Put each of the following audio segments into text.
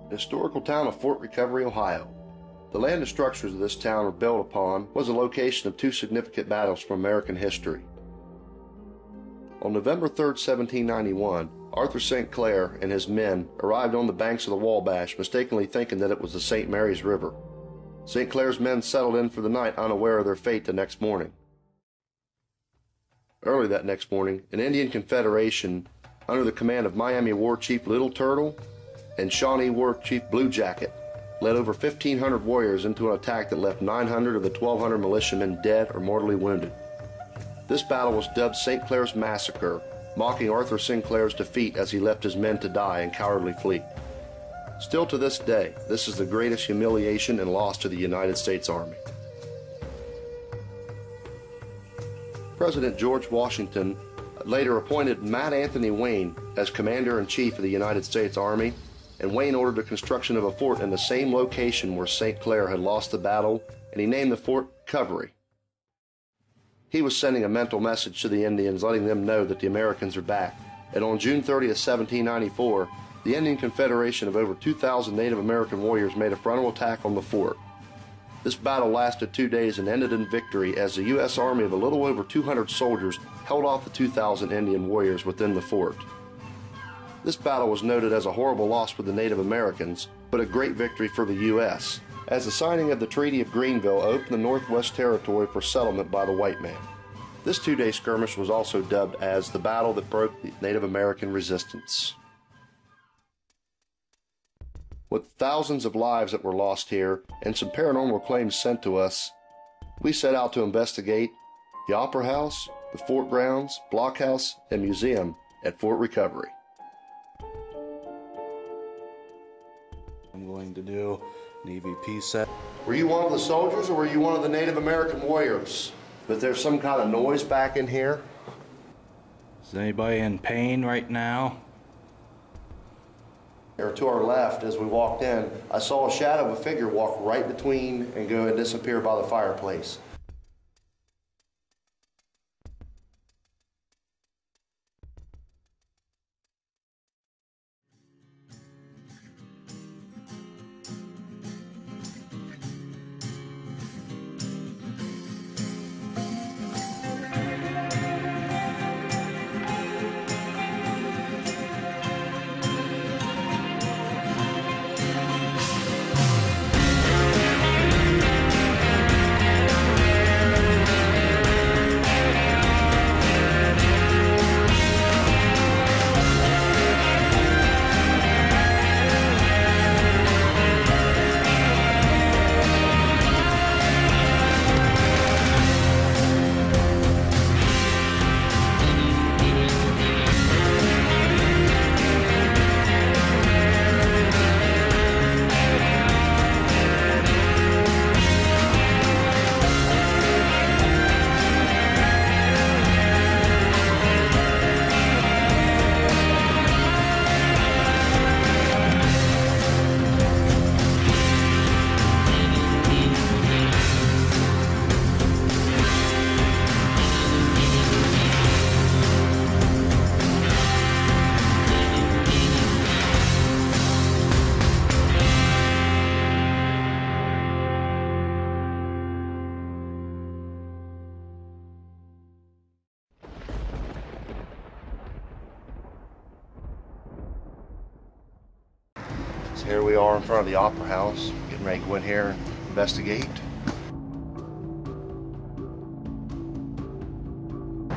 The historical town of Fort Recovery, Ohio. The land and structures of this town were built upon was the location of two significant battles from American history. On November 3, 1791, Arthur St. Clair and his men arrived on the banks of the Wabash, mistakenly thinking that it was the St. Mary's River. St. Clair's men settled in for the night, unaware of their fate the next morning. Early that next morning, an Indian confederation under the command of Miami War Chief Little Turtle and Shawnee War Chief Blue Jacket led over 1,500 warriors into an attack that left 900 of the 1,200 militiamen dead or mortally wounded. This battle was dubbed St. Clair's Massacre, mocking Arthur St. Clair's defeat as he left his men to die in cowardly fleet. Still to this day, this is the greatest humiliation and loss to the United States Army. President George Washington later appointed Matt Anthony Wayne as Commander-in-Chief of the United States Army, and Wayne ordered the construction of a fort in the same location where St. Clair had lost the battle, and he named the fort Recovery. He was sending a mental message to the Indians, letting them know that the Americans are back. And on June 30, 1794, the Indian Confederation of over 2,000 Native American warriors made a frontal attack on the fort. This battle lasted 2 days and ended in victory as the U.S. Army of a little over 200 soldiers held off the 2,000 Indian warriors within the fort. This battle was noted as a horrible loss for the Native Americans, but a great victory for the U.S., as the signing of the Treaty of Greenville opened the Northwest Territory for settlement by the white man. This 2-day skirmish was also dubbed as the battle that broke the Native American resistance. With thousands of lives that were lost here and some paranormal claims sent to us, we set out to investigate the Opera House, the fort grounds, blockhouse, and museum at Fort Recovery. I'm going to do an EVP set. Were you one of the soldiers or were you one of the Native American warriors? But there's some kind of noise back in here. Is anybody in pain right now? Or to our left, as we walked in, I saw a shadow of a figure walk right between and go and disappear by the fireplace. So here we are in front of the Opera House, getting ready to go in here and investigate.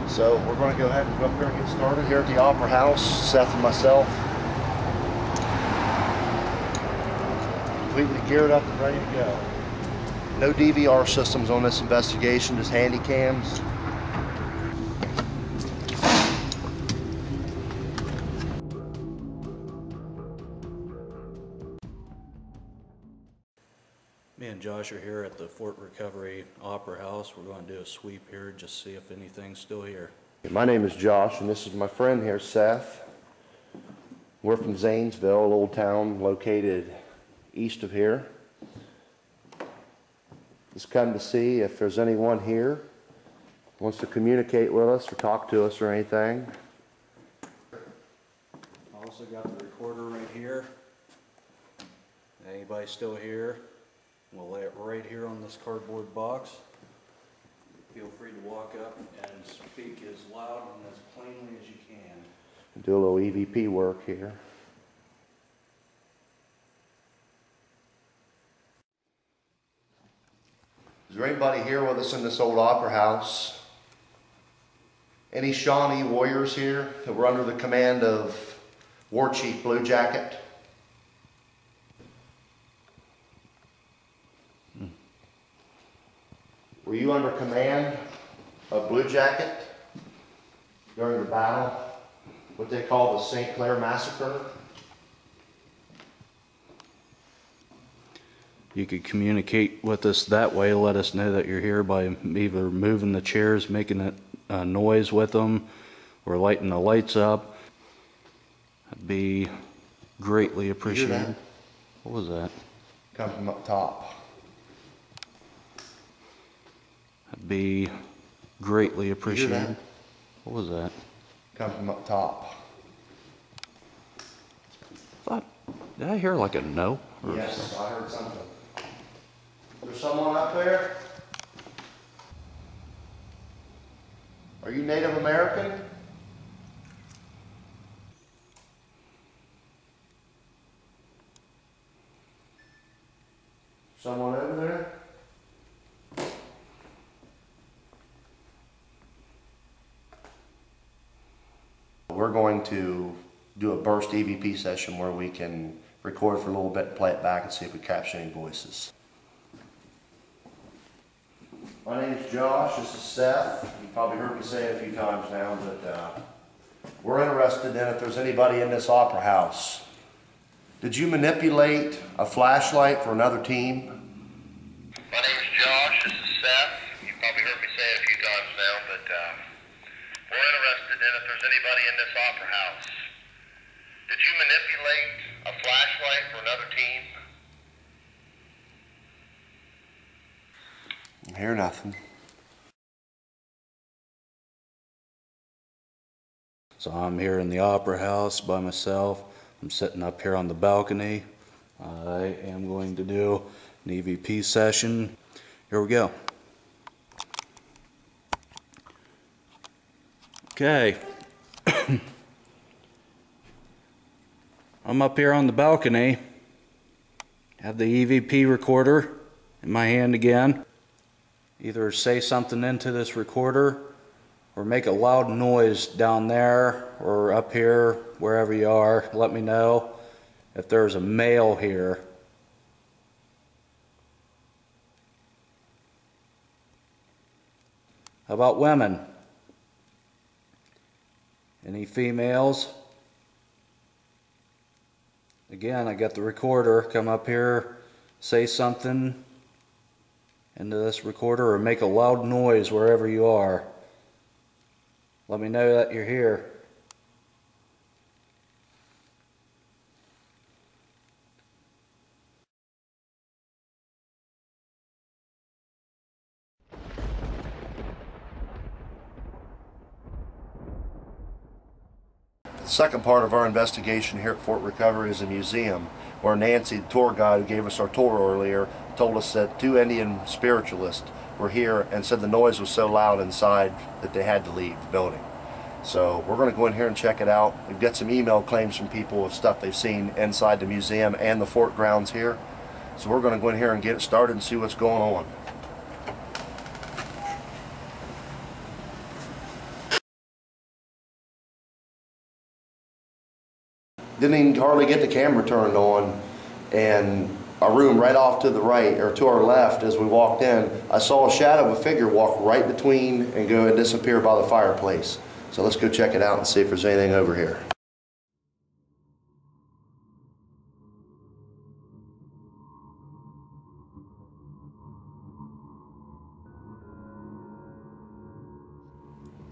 So we're going to go ahead and go up here and get started here at the Opera House, Seth and myself. Completely geared up and ready to go. No DVR systems on this investigation, just handy cams. Me and Josh are here at the Fort Recovery Opera House. We're going to do a sweep here, just see if anything's still here. My name is Josh, and this is my friend here, Seth. We're from Zanesville, a little town located east of here. Just come to see if there's anyone here who wants to communicate with us or talk to us or anything. Also got the recorder right here. Anybody still here? We'll lay it right here on this cardboard box. Feel free to walk up and speak as loud and as plainly as you can. Do a little EVP work here. Is there anybody here with us in this old opera house? Any Shawnee warriors here that were under the command of War Chief Blue Jacket? Were you under command of Blue Jacket during the battle, what they call the St. Clair Massacre? You could communicate with us that way, let us know that you're here by either moving the chairs, making a noise with them, or lighting the lights up. That'd be greatly appreciated. You hear that? What was that? Come from up top. That'd be greatly appreciated. You hear that? What was that? Come from up top. Did I hear like a no? Yes, I heard something. Is there someone up there? Are you Native American? Someone over there? We're going to do a burst EVP session where we can record for a little bit, play it back, and see if we capture any voices. My name is Josh, this is Seth. You've probably heard me say it a few times now, but we're interested in if there's anybody in this opera house. Did you manipulate a flashlight for another team? My name is Josh, this is Seth. You've probably heard me say it a few times now, but we're interested in if there's anybody in this opera house. Did you manipulate a flashlight for another team? I hear nothing. So I'm here in the opera house by myself. I'm sitting up here on the balcony. I am going to do an EVP session. Here we go. Okay. I'm up here on the balcony. Have the EVP recorder in my hand again. Either say something into this recorder or make a loud noise down there or up here, wherever you are. Let me know if there's a male here. How about women? Any females? Again, I got the recorder. Come up here, say something into this recorder or make a loud noise wherever you are. Let me know that you're here. The second part of our investigation here at Fort Recovery is a museum where Nancy, the tour guide who gave us our tour earlier, told us that two Indian spiritualists were here and said the noise was so loud inside that they had to leave the building. So we're going to go in here and check it out. We've got some email claims from people of stuff they've seen inside the museum and the fort grounds here. So we're going to go in here and get it started and see what's going on. Didn't even hardly get the camera turned on, and a room right off to the right, or to our left as we walked in, I saw a shadow of a figure walk right between and go and disappear by the fireplace. So let's go check it out and see if there's anything over here.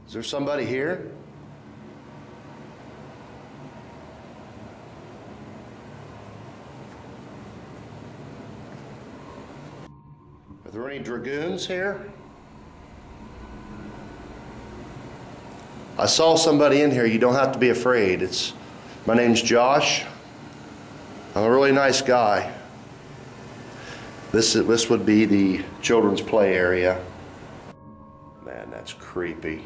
Is there somebody here? Are there any dragoons here? I saw somebody in here. You don't have to be afraid. My name's Josh. I'm a really nice guy. This would be the children's play area. Man, that's creepy.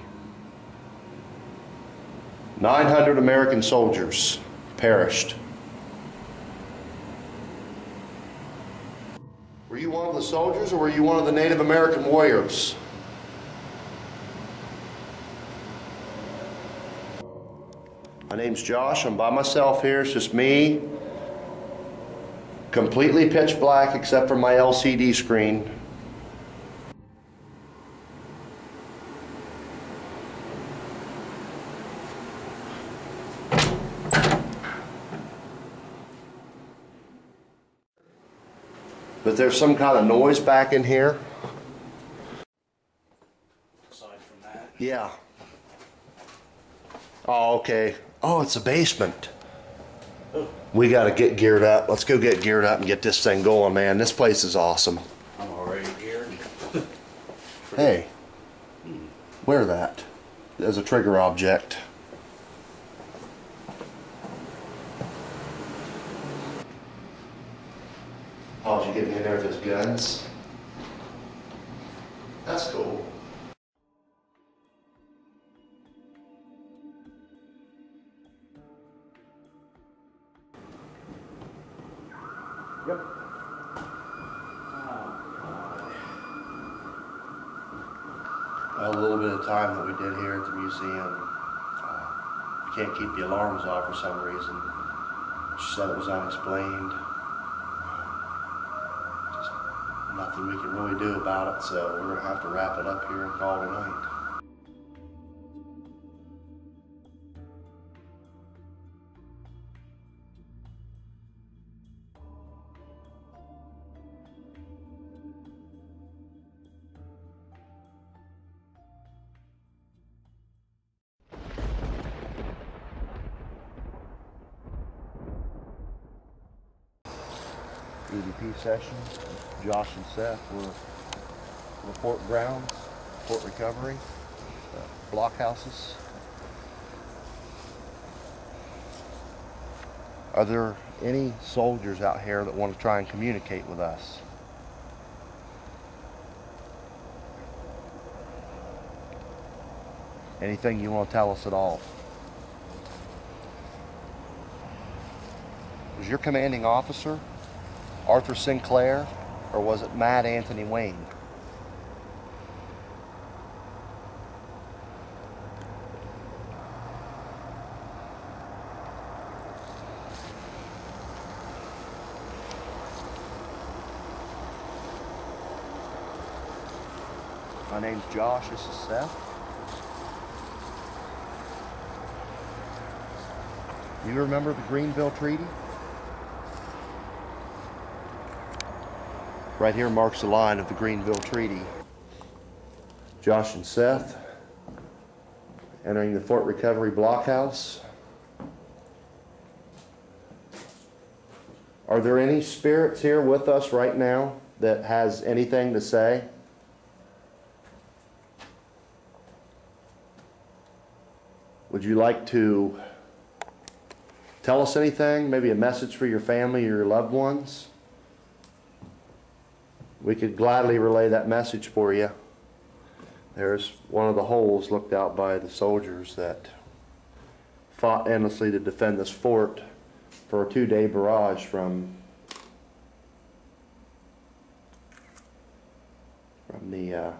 900 American soldiers perished. Were you one of the soldiers, or were you one of the Native American warriors? My name's Josh. I'm by myself here. It's just me. Completely pitch black except for my LCD screen. But there's some kind of noise back in here. Aside from that. Yeah. Oh, okay. Oh, it's a basement. We got to get geared up. Let's go get geared up and get this thing going, man. This place is awesome. I'm already geared. Hey, wear that as a trigger object. Oh, did you get me in there with those guns? That's cool. Yep. Well, a little bit of time that we did here at the museum. We can't keep the alarms off for some reason. She said it was unexplained. Just nothing we can really do about it, so we're going to have to wrap it up here and call it a night. EVP session. Josh and Seth were report grounds, report recovery, blockhouses. Are there any soldiers out here that want to try and communicate with us? Anything you want to tell us at all? Was your commanding officer Arthur Sinclair, or was it Matt Anthony Wayne? My name's Josh, this is Seth. You remember the Greenville Treaty? Right here marks the line of the Greenville Treaty. Josh and Seth entering the Fort Recovery Blockhouse. Are there any spirits here with us right now that has anything to say? Would you like to tell us anything? Maybe a message for your family or your loved ones? We could gladly relay that message for you. There's one of the holes looked out by the soldiers that fought endlessly to defend this fort for a 2-day barrage from the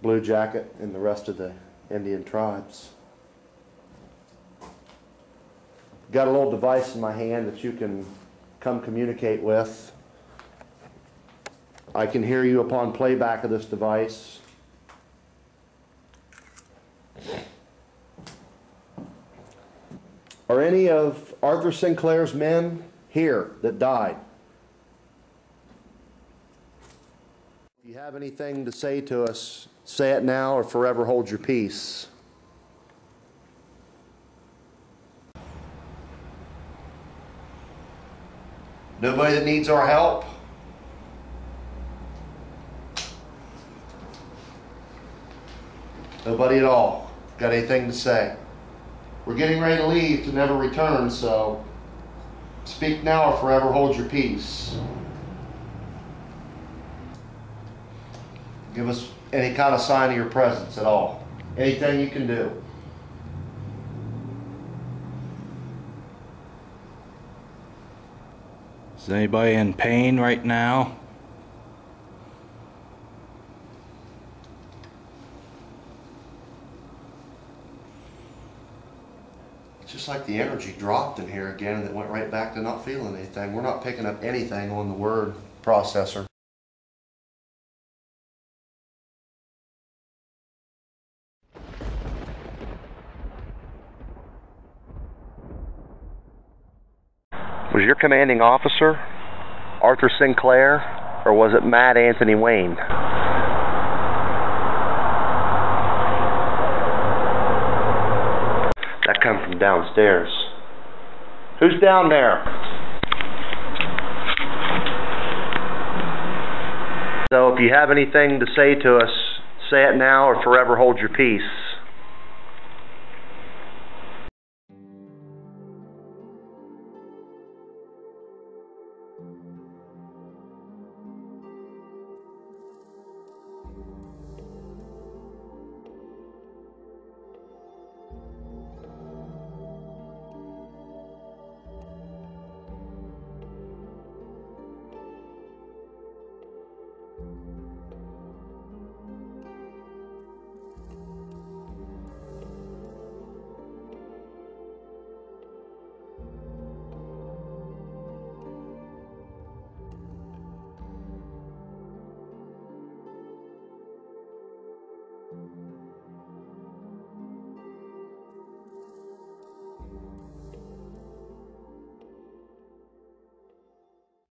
Blue Jacket and the rest of the Indian tribes. Got a little device in my hand that you can come communicate with. I can hear you upon playback of this device. Are any of Arthur Sinclair's men here that died? If you have anything to say to us, say it now or forever hold your peace. Nobody that needs our help? Nobody at all got anything to say? We're getting ready to leave to never return, so speak now or forever hold your peace. Give us any kind of sign of your presence at all. Anything you can do. Is anybody in pain right now? It's just like the energy dropped in here again and it went right back to not feeling anything. We're not picking up anything on the word processor. Was your commanding officer Arthur Sinclair, or was it Matt Anthony Wayne? That come from downstairs. Who's down there? So if you have anything to say to us, say it now or forever hold your peace.